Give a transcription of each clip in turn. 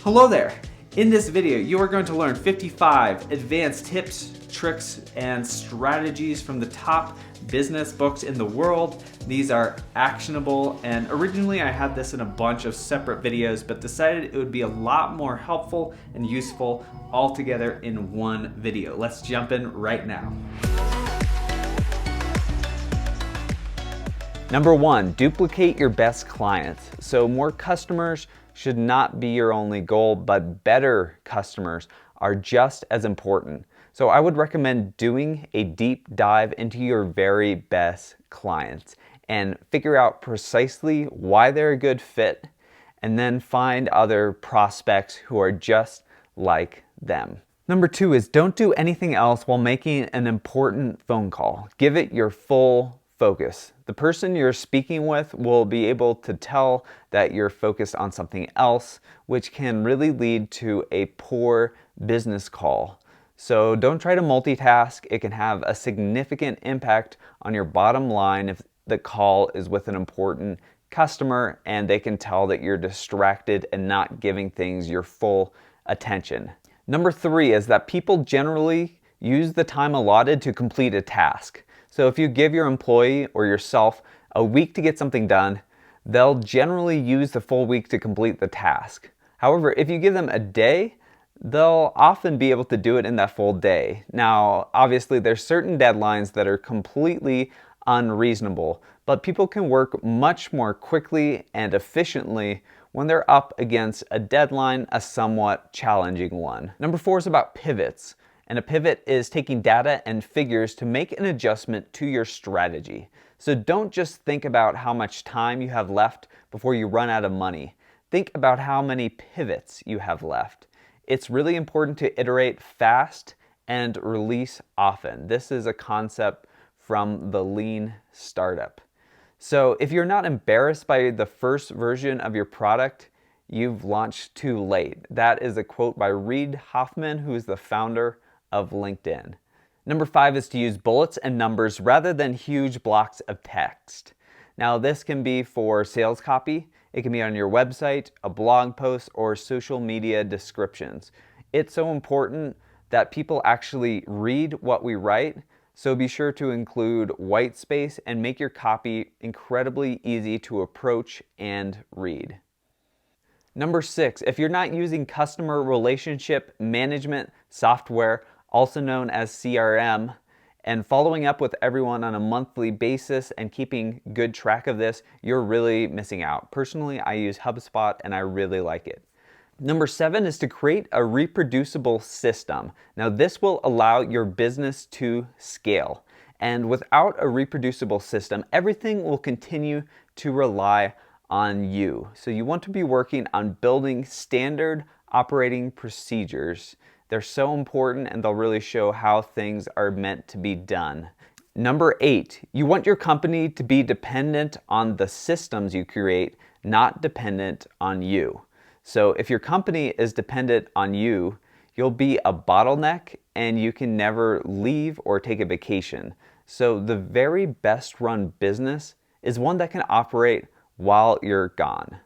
Hello there! In this video, you are going to learn 55 advanced tips, tricks, and strategies from the top business books in the world. These are actionable, and originally I had this in a bunch of separate videos, but decided it would be a lot more helpful and useful all together in one video. Let's jump in right now. Number one, duplicate your best clients. So more customers should not be your only goal, but better customers are just as important. So I would recommend doing a deep dive into your very best clients and figure out precisely why they're a good fit, and then find other prospects who are just like them. Number two is don't do anything else while making an important phone call. Give it your full focus. The person you're speaking with will be able to tell that you're focused on something else, which can really lead to a poor business call. So don't try to multitask. It can have a significant impact on your bottom line if the call is with an important customer and they can tell that you're distracted and not giving things your full attention. Number three is that people generally use the time allotted to complete a task. So if you give your employee or yourself a week to get something done, they'll generally use the full week to complete the task. However, if you give them a day, they'll often be able to do it in that full day. Now, obviously, there's certain deadlines that are completely unreasonable, but people can work much more quickly and efficiently when they're up against a deadline, a somewhat challenging one. Number four is about pivots. And a pivot is taking data and figures to make an adjustment to your strategy. So don't just think about how much time you have left before you run out of money. Think about how many pivots you have left. It's really important to iterate fast and release often. This is a concept from the lean startup. So if you're not embarrassed by the first version of your product, you've launched too late. That is a quote by Reid Hoffman, who is the founder of LinkedIn. Number five is to use bullets and numbers rather than huge blocks of text. Now this can be for sales copy, it can be on your website, a blog post, or social media descriptions. It's so important that people actually read what we write, so be sure to include white space and make your copy incredibly easy to approach and read. Number six, if you're not using customer relationship management software, also known as CRM, and following up with everyone on a monthly basis and keeping good track of this, you're really missing out. Personally, I use HubSpot and I really like it. Number seven is to create a reproducible system. Now this will allow your business to scale. And without a reproducible system, everything will continue to rely on you. So you want to be working on building standard operating procedures. They're so important and they'll really show how things are meant to be done. Number eight, you want your company to be dependent on the systems you create, not dependent on you. So if your company is dependent on you, you'll be a bottleneck and you can never leave or take a vacation. So the very best run business is one that can operate while you're gone.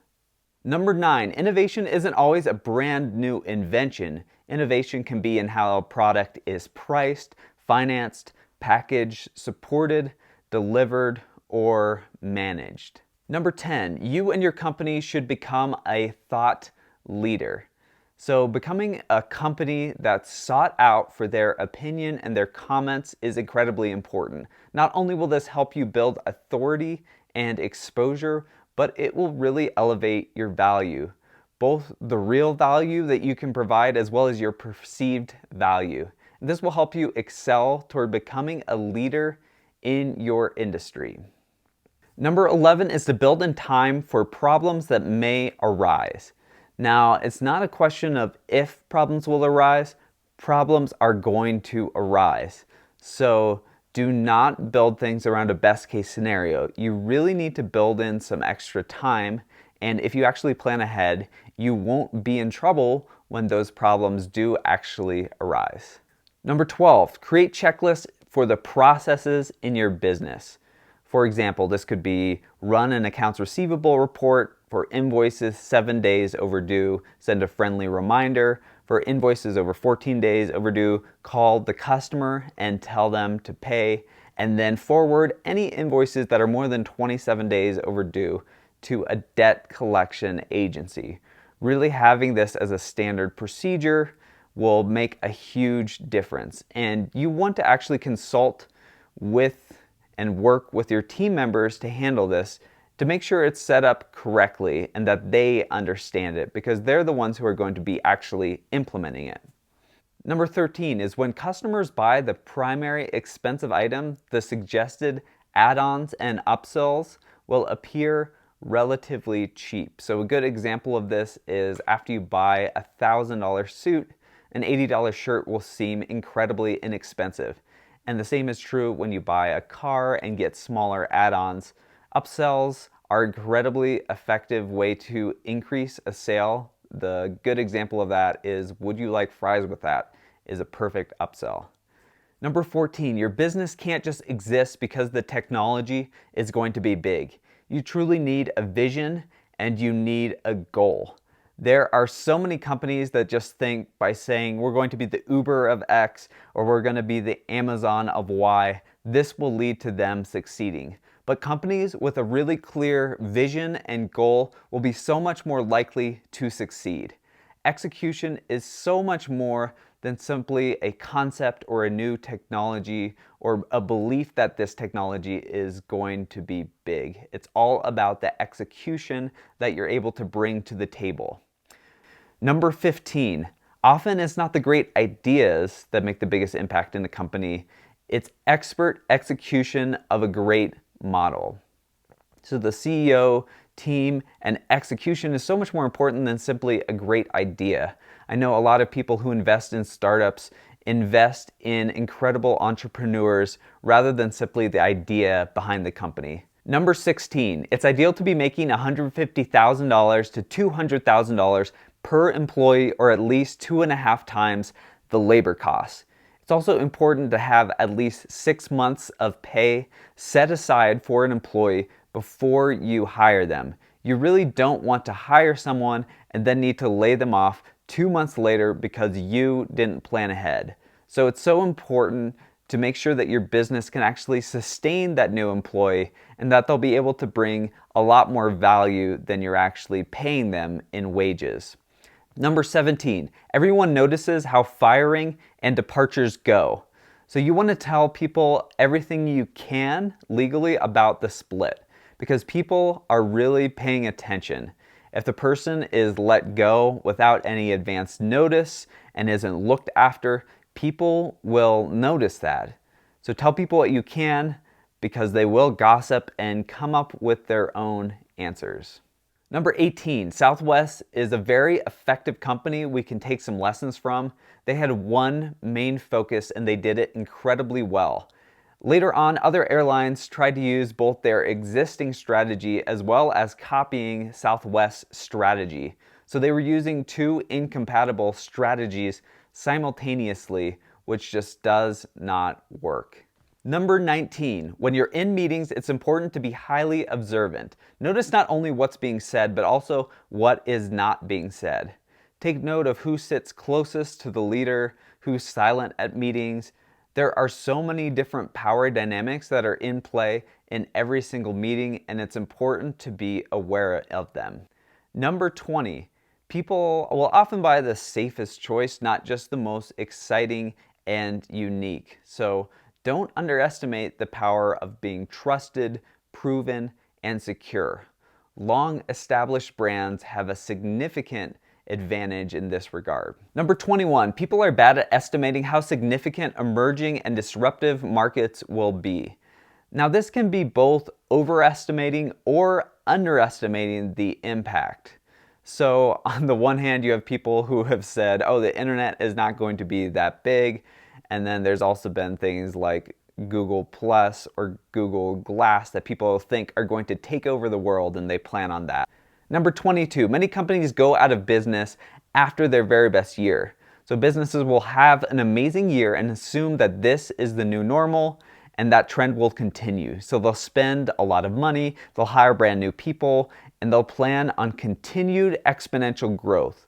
Number nine, innovation isn't always a brand new invention. Innovation can be in how a product is priced, financed, packaged, supported, delivered, or managed. Number 10, you and your company should become a thought leader. So becoming a company that's sought out for their opinion and their comments is incredibly important. Not only will this help you build authority and exposure, but it will really elevate your value. Both the real value that you can provide as well as your perceived value. This will help you excel toward becoming a leader in your industry. Number 11 is to build in time for problems that may arise. Now, it's not a question of if problems will arise, problems are going to arise. So do not build things around a best case scenario. You really need to build in some extra time, and if you actually plan ahead, you won't be in trouble when those problems do actually arise. Number 12, create checklists for the processes in your business. For example, this could be run an accounts receivable report, For invoices 7 days overdue, send a friendly reminder. For invoices over 14 days overdue, call the customer and tell them to pay, and then forward any invoices that are more than 27 days overdue to a debt collection agency. Really having this as a standard procedure will make a huge difference. And you want to actually consult with and work with your team members to handle this, to make sure it's set up correctly and that they understand it, because they're the ones who are going to be actually implementing it. Number 13 is when customers buy the primary expensive item, the suggested add-ons and upsells will appear relatively cheap. So a good example of this is after you buy a $1,000 suit, an $80 shirt will seem incredibly inexpensive. And the same is true when you buy a car and get smaller add-ons. Upsells are an incredibly effective way to increase a sale. The good example of that is, would you like fries with that? Is a perfect upsell. Number 14, your business can't just exist because the technology is going to be big. You truly need a vision and you need a goal. There are so many companies that just think by saying we're going to be the Uber of X or we're going to be the Amazon of Y, this will lead to them succeeding. But companies with a really clear vision and goal will be so much more likely to succeed. Execution is so much more than simply a concept or a new technology or a belief that this technology is going to be big. It's all about the execution that you're able to bring to the table. Number 15, often it's not the great ideas that make the biggest impact in the company. It's expert execution of a great model. So the CEO, team, and execution is so much more important than simply a great idea. I know a lot of people who invest in startups invest in incredible entrepreneurs rather than simply the idea behind the company. Number 16, it's ideal to be making $150,000 to $200,000 per employee, or at least 2.5 times the labor costs. It's also important to have at least 6 months of pay set aside for an employee before you hire them. You really don't want to hire someone and then need to lay them off 2 months later because you didn't plan ahead. So it's so important to make sure that your business can actually sustain that new employee and that they'll be able to bring a lot more value than you're actually paying them in wages. Number 17, everyone notices how firing and departures go. So you want to tell people everything you can legally about the split, because people are really paying attention. If the person is let go without any advance notice and isn't looked after, people will notice that. So tell people what you can, because they will gossip and come up with their own answers. Number 18, Southwest is a very effective company we can take some lessons from. They had one main focus and they did it incredibly well. Later on, other airlines tried to use both their existing strategy as well as copying Southwest's strategy. So they were using two incompatible strategies simultaneously, which just does not work. Number 19, when you're in meetings, it's important to be highly observant. Notice not only what's being said, but also what is not being said. Take note of who sits closest to the leader, who's silent at meetings. There are so many different power dynamics that are in play in every single meeting, and it's important to be aware of them. Number 20, people will often buy the safest choice, not just the most exciting and unique. So don't underestimate the power of being trusted, proven, and secure. Long-established brands have a significant advantage in this regard. Number 21, people are bad at estimating how significant emerging and disruptive markets will be. Now, this can be both overestimating or underestimating the impact. So on the one hand, you have people who have said, oh, the internet is not going to be that big. And then there's also been things like Google Plus or Google Glass that people think are going to take over the world, and they plan on that. Number 22, many companies go out of business after their very best year. So businesses will have an amazing year and assume that this is the new normal and that trend will continue. So they'll spend a lot of money, they'll hire brand new people, and they'll plan on continued exponential growth.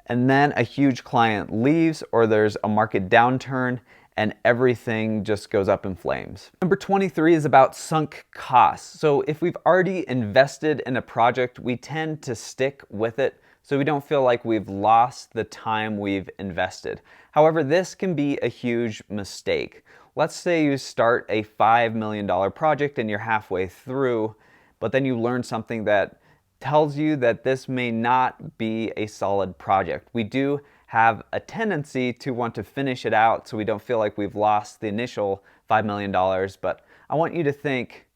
And then a huge client leaves, or there's a market downturn, and everything just goes up in flames. Number 23 is about sunk costs. So if we've already invested in a project, we tend to stick with it so we don't feel like we've lost the time we've invested. However, this can be a huge mistake. Let's say you start a $5 million project and you're halfway through, but then you learn something that tells you that this may not be a solid project. We do have a tendency to want to finish it out so we don't feel like we've lost the initial $5 million, but I want you to think,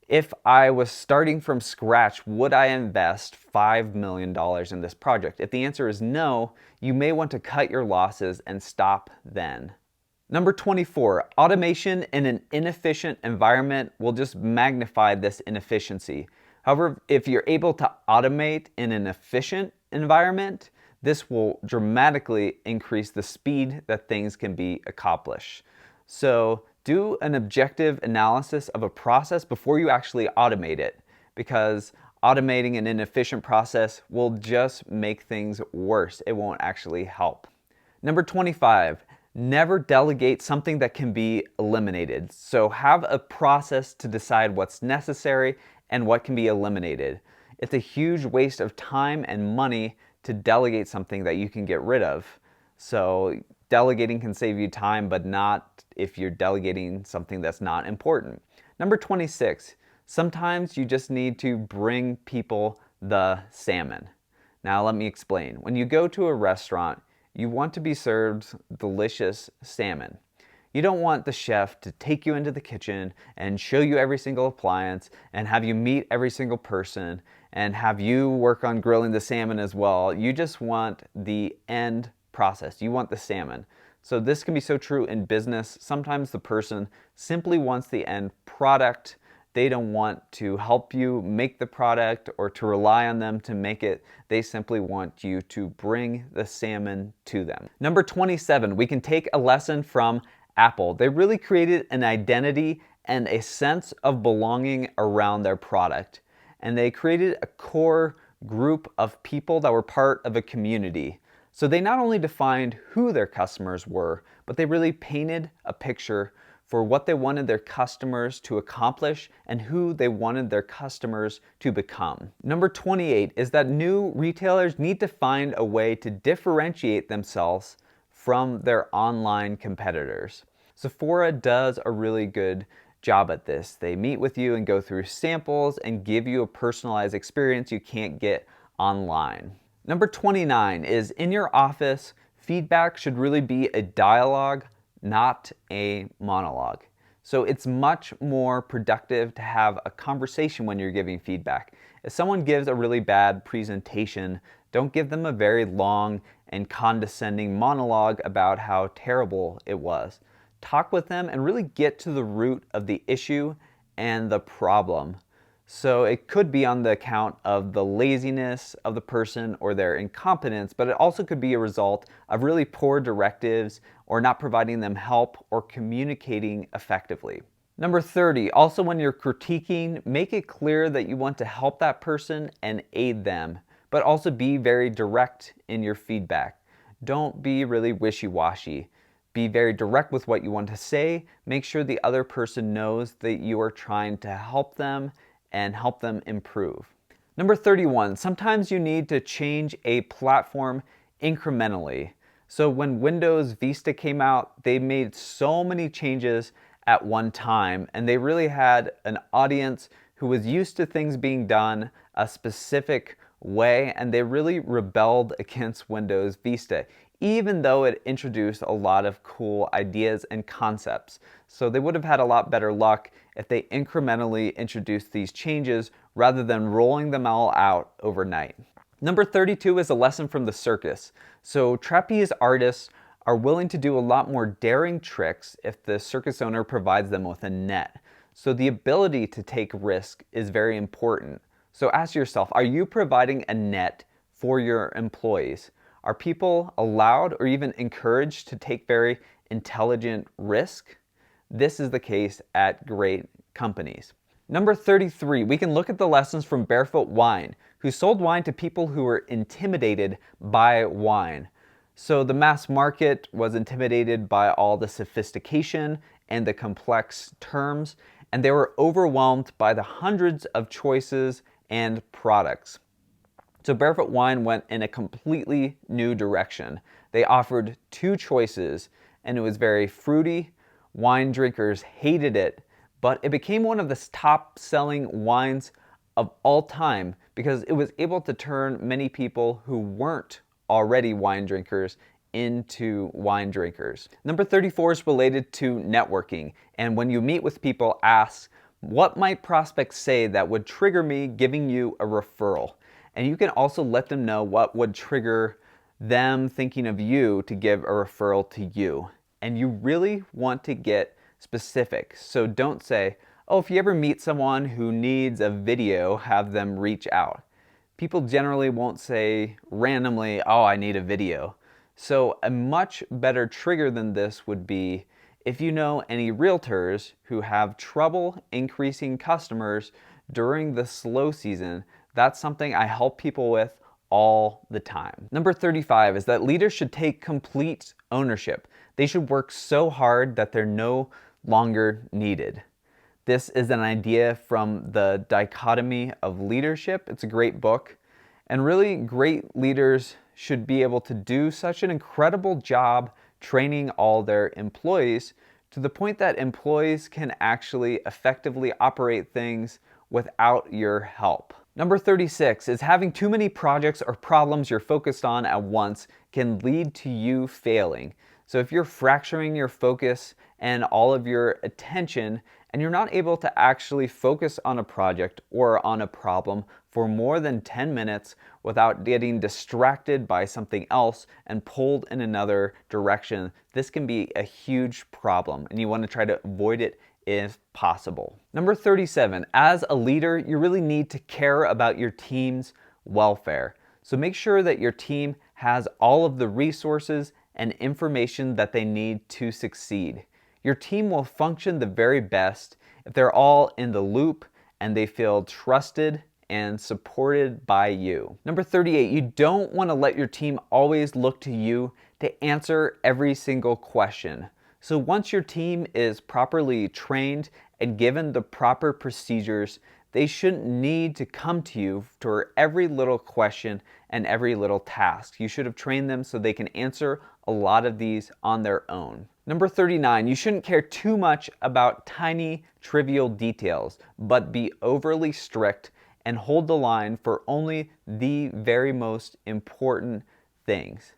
if I was starting from scratch, would I invest $5 million in this project? If the answer is no, you may want to cut your losses and stop then. Number 24, automation in an inefficient environment will just magnify this inefficiency. However, if you're able to automate in an efficient environment, this will dramatically increase the speed that things can be accomplished. So do an objective analysis of a process before you actually automate it, because automating an inefficient process will just make things worse. It won't actually help. Number 25, never delegate something that can be eliminated. So have a process to decide what's necessary and what can be eliminated. It's a huge waste of time and money to delegate something that you can get rid of. So delegating can save you time, but not if you're delegating something that's not important. Number 26, sometimes you just need to bring people the salmon. Now let me explain. When you go to a restaurant, you want to be served delicious salmon. You don't want the chef to take you into the kitchen and show you every single appliance and have you meet every single person and have you work on grilling the salmon as well. You just want the end process. You want the salmon. So this can be so true in business. Sometimes the person simply wants the end product. They don't want to help you make the product or to rely on them to make it. They simply want you to bring the salmon to them. Number 27, we can take a lesson from Apple. They really created an identity and a sense of belonging around their product. And they created a core group of people that were part of a community. So they not only defined who their customers were, but they really painted a picture for what they wanted their customers to accomplish and who they wanted their customers to become. Number 28 is that new retailers need to find a way to differentiate themselves from their online competitors. Sephora does a really good job at this. They meet with you and go through samples and give you a personalized experience you can't get online. Number 29 is, in your office, feedback should really be a dialogue, not a monologue. So it's much more productive to have a conversation when you're giving feedback. If someone gives a really bad presentation, don't give them a very long and condescending monologue about how terrible it was. Talk with them and really get to the root of the issue and the problem. So it could be on the account of the laziness of the person or their incompetence, but it also could be a result of really poor directives or not providing them help or communicating effectively. Number 30, also when you're critiquing, make it clear that you want to help that person and aid them, but also be very direct in your feedback. Don't be really wishy-washy. Be very direct with what you want to say. Make sure the other person knows that you are trying to help them and help them improve. Number 31, sometimes you need to change a platform incrementally. So when Windows Vista came out, they made so many changes at one time, and they really had an audience who was used to things being done a specific way, and they really rebelled against Windows Vista, even though it introduced a lot of cool ideas and concepts. So they would have had a lot better luck if they incrementally introduced these changes rather than rolling them all out overnight. Number 32 is a lesson from the circus. So trapeze artists are willing to do a lot more daring tricks if the circus owner provides them with a net. So the ability to take risk is very important. So ask yourself, are you providing a net for your employees? Are people allowed or even encouraged to take very intelligent risk? This is the case at great companies. Number 33, we can look at the lessons from Barefoot Wine, who sold wine to people who were intimidated by wine. So the mass market was intimidated by all the sophistication and the complex terms, and they were overwhelmed by the hundreds of choices and products. So Barefoot Wine went in a completely new direction. They offered 2 choices, and it was very fruity. Wine drinkers hated it, but it became one of the top-selling wines of all time because it was able to turn many people who weren't already wine drinkers into wine drinkers. Number 34 is related to networking, and when you meet with people, ask, what might prospects say that would trigger me giving you a referral? And you can also let them know what would trigger them thinking of you to give a referral to you. And you really want to get specific. So don't say, oh, if you ever meet someone who needs a video, have them reach out. People generally won't say randomly, oh, I need a video. So a much better trigger than this would be, if you know any realtors who have trouble increasing customers during the slow season, that's something I help people with all the time. Number 35 is that leaders should take complete ownership. They should work so hard that they're no longer needed. This is an idea from The Dichotomy of Leadership. It's a great book. And really great leaders should be able to do such an incredible job training all their employees to the point that employees can actually effectively operate things without your help. Number 36 is having too many projects or problems you're focused on at once can lead to you failing. So if you're fracturing your focus and all of your attention and you're not able to actually focus on a project or on a problem for more than 10 minutes without getting distracted by something else and pulled in another direction, this can be a huge problem and you want to try to avoid it if possible. Number 37, as a leader, you really need to care about your team's welfare. So make sure that your team has all of the resources and information that they need to succeed. Your team will function the very best if they're all in the loop and they feel trusted and supported by you. Number 38, you don't want to let your team always look to you to answer every single question. So once your team is properly trained and given the proper procedures, they shouldn't need to come to you for every little question and every little task. You should have trained them so they can answer a lot of these on their own. Number 39, you shouldn't care too much about tiny, trivial details, but be overly strict and hold the line for only the very most important things.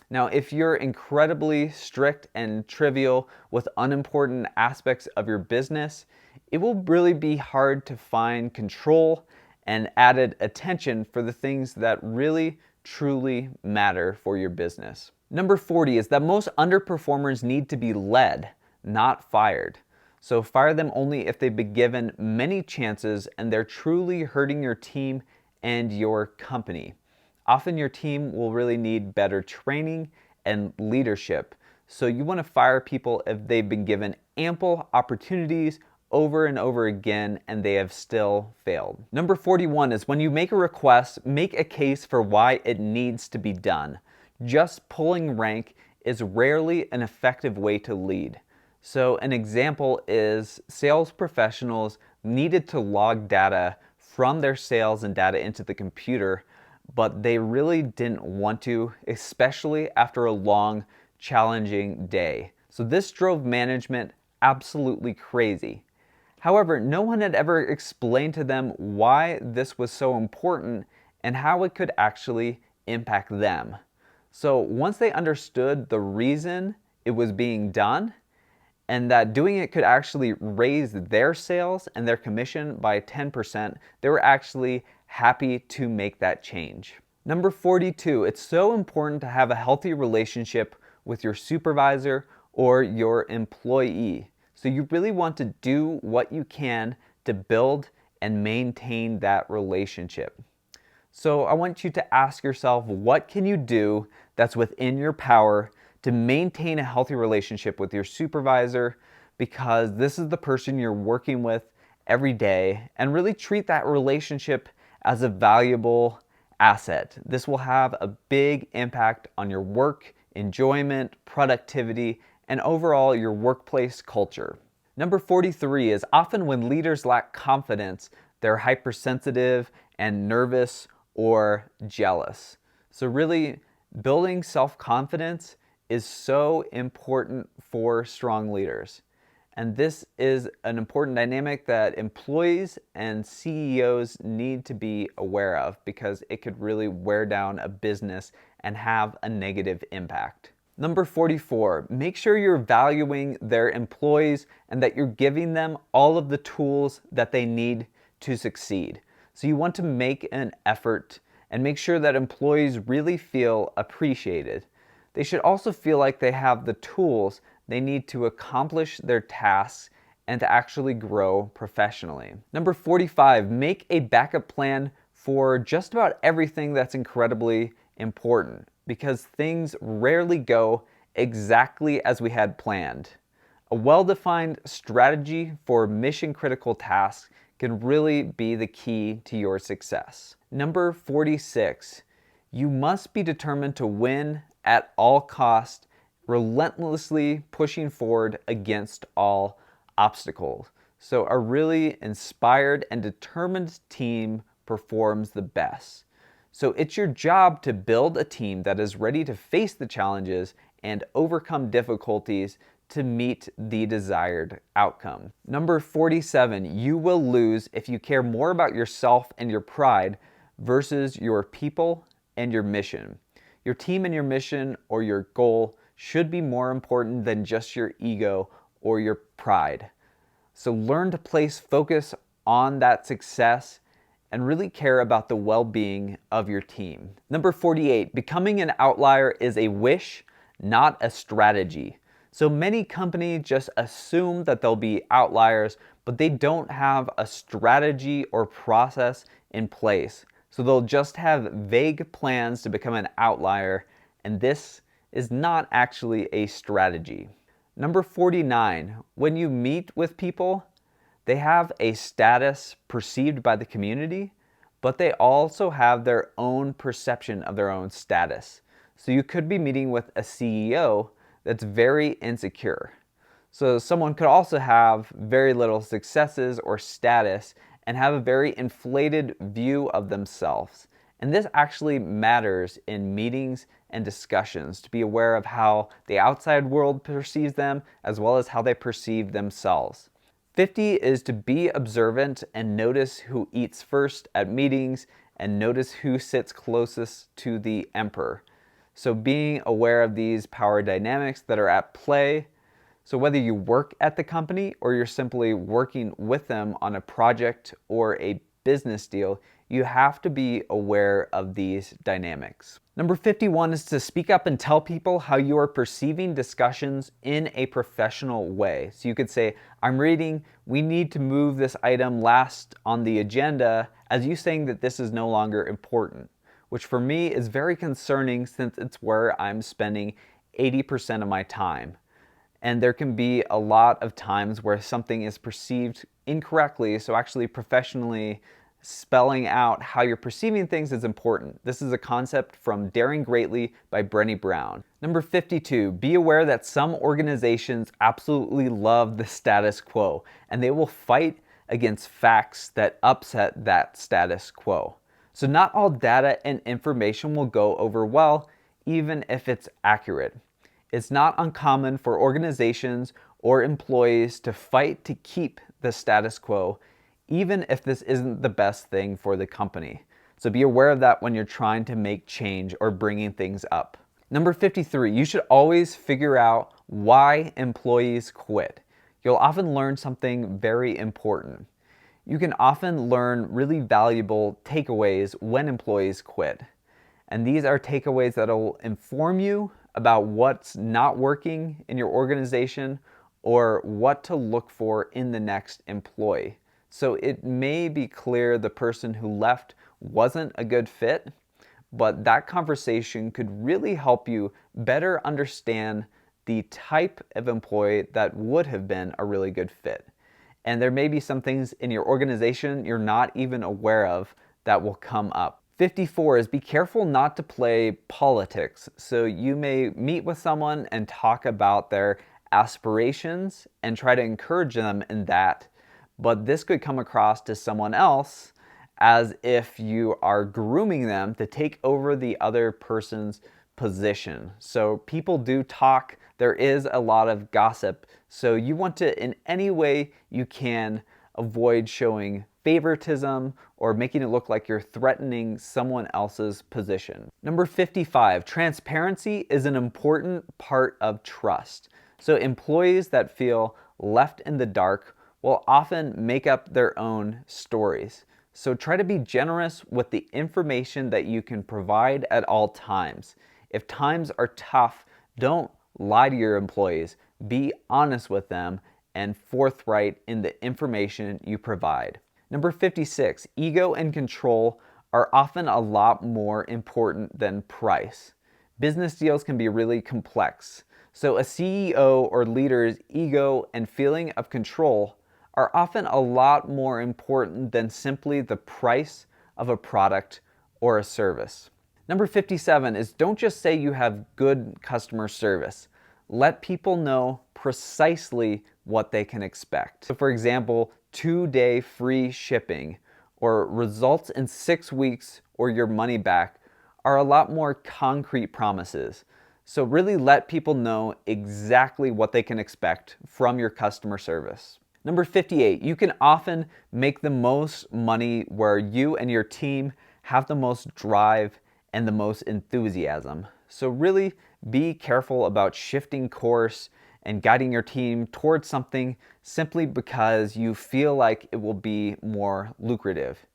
Now, if you're incredibly strict and trivial with unimportant aspects of your business, it will really be hard to find control and added attention for the things that really, truly matter for your business. Number 40 is that most underperformers need to be led, not fired. So fire them only if they've been given many chances and they're truly hurting your team and your company. Often your team will really need better training and leadership. So you want to fire people if they've been given ample opportunities over and over again and they have still failed. Number 41 is when you make a request, make a case for why it needs to be done. Just pulling rank is rarely an effective way to lead. So an example is sales professionals needed to log data from their sales and data into the computer, but they really didn't want to, especially after a long, challenging day. So this drove management absolutely crazy. However, no one had ever explained to them why this was so important and how it could actually impact them. So once they understood the reason it was being done, and that doing it could actually raise their sales and their commission by 10%, they were actually happy to make that change. Number 42, it's so important to have a healthy relationship with your supervisor or your employee. So you really want to do what you can to build and maintain that relationship. So I want you to ask yourself, what can you do that's within your power to maintain a healthy relationship with your supervisor, because this is the person you're working with every day and really treat that relationship as a valuable asset. This will have a big impact on your work, enjoyment, productivity, and overall your workplace culture. Number 43 is often when leaders lack confidence, they're hypersensitive and nervous or jealous. So really, building self-confidence is so important for strong leaders. And this is an important dynamic that employees and CEOs need to be aware of because it could really wear down a business and have a negative impact. Number 44, make sure you're valuing their employees and that you're giving them all of the tools that they need to succeed. So you want to make an effort and make sure that employees really feel appreciated. They should also feel like they have the tools they need to accomplish their tasks and to actually grow professionally. Number 45, make a backup plan for just about everything that's incredibly important because things rarely go exactly as we had planned. A well-defined strategy for mission-critical tasks can really be the key to your success. Number 46, you must be determined to win at all costs, relentlessly pushing forward against all obstacles. So a really inspired and determined team performs the best. So it's your job to build a team that is ready to face the challenges and overcome difficulties to meet the desired outcome. Number 47, you will lose if you care more about yourself and your pride versus your people and your mission. Your team and your mission or your goal should be more important than just your ego or your pride. So learn to place focus on that success and really care about the well-being of your team. Number 48, becoming an outlier is a wish, not a strategy. So many companies just assume that they'll be outliers, but they don't have a strategy or process in place. So they'll just have vague plans to become an outlier, and this is not actually a strategy. Number 49, when you meet with people, they have a status perceived by the community, but they also have their own perception of their own status. So you could be meeting with a CEO that's very insecure. So someone could also have very little successes or status and have a very inflated view of themselves. And this actually matters in meetings and discussions to be aware of how the outside world perceives them as well as how they perceive themselves. 50 is to be observant and notice who eats first at meetings and notice who sits closest to the emperor. So being aware of these power dynamics that are at play. So whether you work at the company or you're simply working with them on a project or a business deal, you have to be aware of these dynamics. Number 51 is to speak up and tell people how you are perceiving discussions in a professional way. So you could say, I'm reading, we need to move this item last on the agenda, as you saying that this is no longer important, which for me is very concerning since it's where I'm spending 80% of my time. And there can be a lot of times where something is perceived incorrectly, so actually professionally spelling out how you're perceiving things is important. This is a concept from Daring Greatly by Brené Brown. Number 52, be aware that some organizations absolutely love the status quo, and they will fight against facts that upset that status quo. So not all data and information will go over well, even if it's accurate. It's not uncommon for organizations or employees to fight to keep the status quo, even if this isn't the best thing for the company. So be aware of that when you're trying to make change or bringing things up. Number 53, you should always figure out why employees quit. You'll often learn something very important. You can often learn really valuable takeaways when employees quit. And these are takeaways that will inform you about what's not working in your organization or what to look for in the next employee. So it may be clear the person who left wasn't a good fit, but that conversation could really help you better understand the type of employee that would have been a really good fit. and there may be some things in your organization you're not even aware of that will come up. 54 is be careful not to play politics. So you may meet with someone and talk about their aspirations and try to encourage them in that, but this could come across to someone else as if you are grooming them to take over the other person's position. So people do talk, there is a lot of gossip, so you want to, in any way you can, avoid showing favoritism or making it look like you're threatening someone else's position. Number 55, transparency is an important part of trust. So employees that feel left in the dark will often make up their own stories. So try to be generous with the information that you can provide at all times. If times are tough, don't lie to your employees. Be honest with them and forthright in the information you provide. Number 56, ego and control are often a lot more important than price. Business deals can be really complex. So a CEO or leader's ego and feeling of control are often a lot more important than simply the price of a product or a service. Number 57 is don't just say you have good customer service. Let people know precisely what they can expect. So for example, 2-day free shipping or results in 6 weeks or your money back are a lot more concrete promises. So really let people know exactly what they can expect from your customer service. Number 58, you can often make the most money where you and your team have the most drive and the most enthusiasm. So really be careful about shifting course and guiding your team towards something simply because you feel like it will be more lucrative.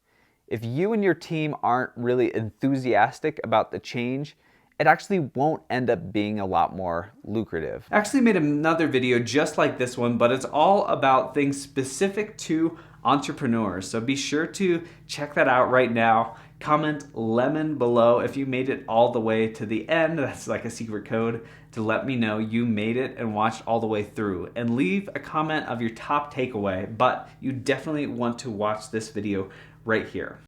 If you and your team aren't really enthusiastic about the change, it actually won't end up being a lot more lucrative. I actually made another video just like this one, but it's all about things specific to entrepreneurs. So be sure to check that out right now. Comment lemon below if you made it all the way to the end. That's like a secret code to let me know you made it and watched all the way through. And leave a comment of your top takeaway, but you definitely want to watch this video right here.